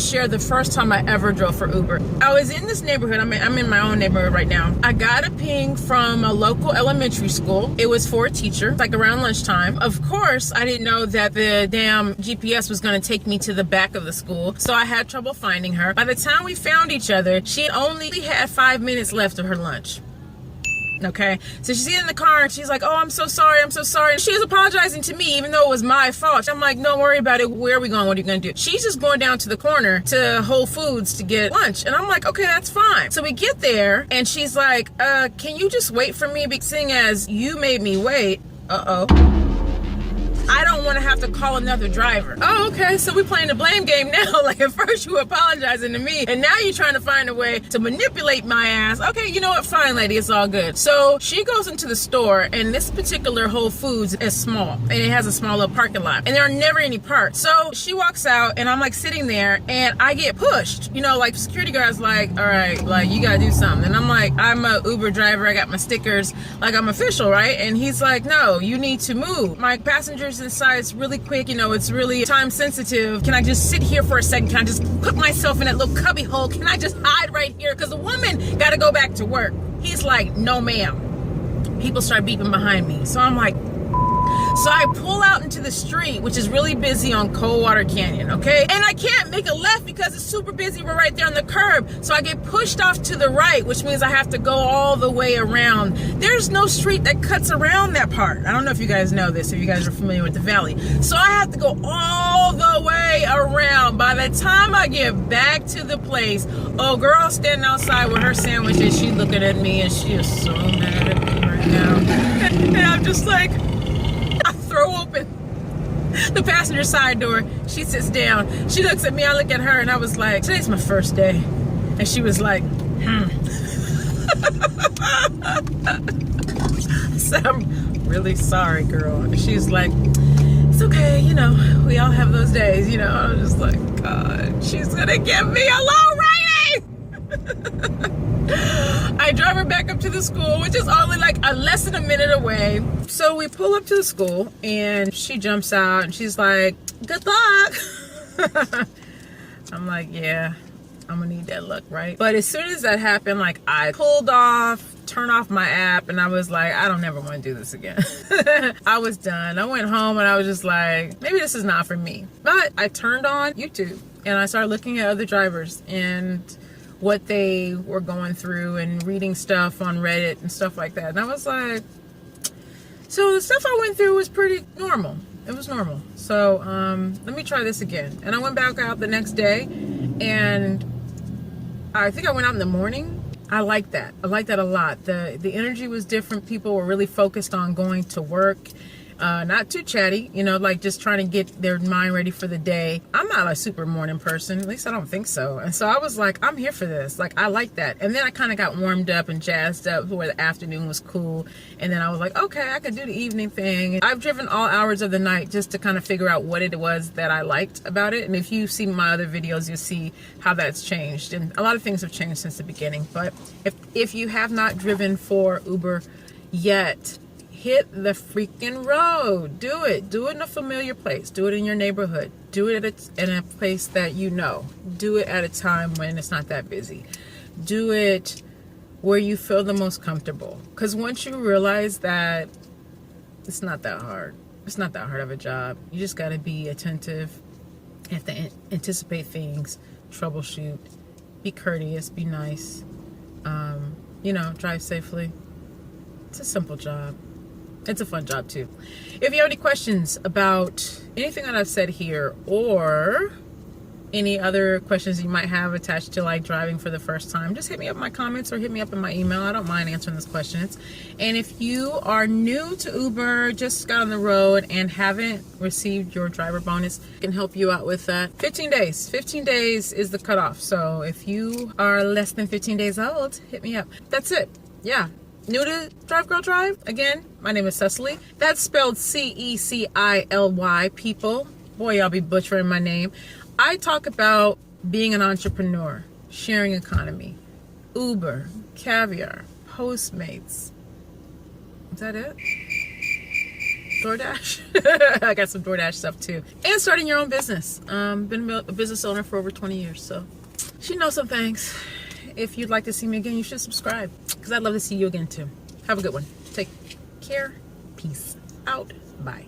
share the first time I ever drove for Uber. I was in this neighborhood. I'm in my own neighborhood right now. I got a ping from a local elementary school. It was for a teacher, like around lunchtime. Of course, I didn't know that the damn GPS was going to take me to the back of the school, so I had trouble finding her. By the time we found each other, she only had 5 minutes left of her lunch. Okay, so she's in the car and she's like, oh, I'm so sorry, I'm so sorry. And she was apologizing to me even though it was my fault. I'm like, don't worry about it. Where are we going? What are you gonna do? She's just going down to the corner to Whole Foods to get lunch. And I'm like, okay, that's fine. So we get there and she's like, can you just wait for me? Seeing as you made me wait. I don't want to have to call another driver. Oh, okay, so we're playing the blame game now. Like at first you were apologizing to me and now you're trying to find a way to manipulate my ass. Okay, you know what, fine lady, it's all good. So she goes into the store and this particular Whole Foods is small and it has a small little parking lot and there are never any parks. So she walks out and I'm like sitting there and I get pushed. You know, like security guard's like, all right, like you gotta do something. And I'm like, I'm a Uber driver, I got my stickers, like I'm official, right? And he's like, no, you need to move. My passengers inside, it's really quick, you know, it's really time sensitive. Can I just sit here for a second? Can I just put myself in that little cubby hole? Can I just hide right here? Because the woman got to go back to work. He's like, no ma'am. People start beeping behind me. So I'm like, so I pull out into the street, which is really busy on Coldwater Canyon, okay? And I can't make a left because it's super busy. We're right there on the curb. So I get pushed off to the right, which means I have to go all the way around. There's no street that cuts around that part. I don't know if you guys know this, if you guys are familiar with the valley. So I have to go all the way around. By the time I get back to the place, oh, girl standing outside with her sandwich and she's looking at me and she is so mad at me right now. And I'm just like, I throw open the passenger side door. She sits down. She looks at me. I look at her and I was like, today's my first day. And she was like, I said, I'm really sorry, girl. And she's like, it's okay. You know, we all have those days. You know, I was just like, God, she's going to give me a low rating. I drive her back up to the school, which is only like less than a minute away. So we pull up to the school and she jumps out and she's like, good luck. I'm like, yeah, I'm gonna need that luck, right? But as soon as that happened, like I pulled off, turned off my app, and I was like, I don't ever want to do this again. I was done. I went home and I was just like, maybe this is not for me. But I turned on YouTube and I started looking at other drivers and what they were going through and reading stuff on Reddit and stuff like that. And I was like, so the stuff I went through was pretty normal. It was normal. So let me try this again. And I went back out the next day and I think I went out in the morning. I like that. I like that a lot. The energy was different. People were really focused on going to work. Not too chatty, you know, like just trying to get their mind ready for the day. I'm not a super morning person, at least I don't think so. And so I was like, I'm here for this. Like, I like that. And then I kind of got warmed up and jazzed up where the afternoon was cool. And then I was like, okay, I could do the evening thing. I've driven all hours of the night just to kind of figure out what it was that I liked about it. And if you see my other videos, you'll see how that's changed. And a lot of things have changed since the beginning. But if you have not driven for Uber yet, hit the freaking road. Do it. Do it in a familiar place. Do it in your neighborhood. Do it in a place that you know. Do it at a time when it's not that busy. Do it where you feel the most comfortable. Because once you realize that it's not that hard. It's not that hard of a job. You just got to be attentive. You have to anticipate things. Troubleshoot. Be courteous. Be nice. You know, drive safely. It's a simple job. It's a fun job too. If you have any questions about anything that I've said here or any other questions you might have attached to like driving for the first time, just hit me up in my comments or hit me up in my email. I don't mind answering those questions. And if you are new to Uber, just got on the road and haven't received your driver bonus, I can help you out with that. 15 days. 15 days is the cutoff. So if you are less than 15 days old, hit me up. That's it. Yeah. New to Drive Girl Drive? Again, my name is Cecily. That's spelled C-E-C-I-L-Y, people. Boy, I'll be butchering my name. I talk about being an entrepreneur, sharing economy, Uber, Caviar, Postmates. Is that it? DoorDash. I got some DoorDash stuff too. And starting your own business. Been a business owner for over 20 years, so she knows some things. If you'd like to see me again, you should subscribe, because I'd love to see you again too. Have a good one. Take care. Peace out. Bye.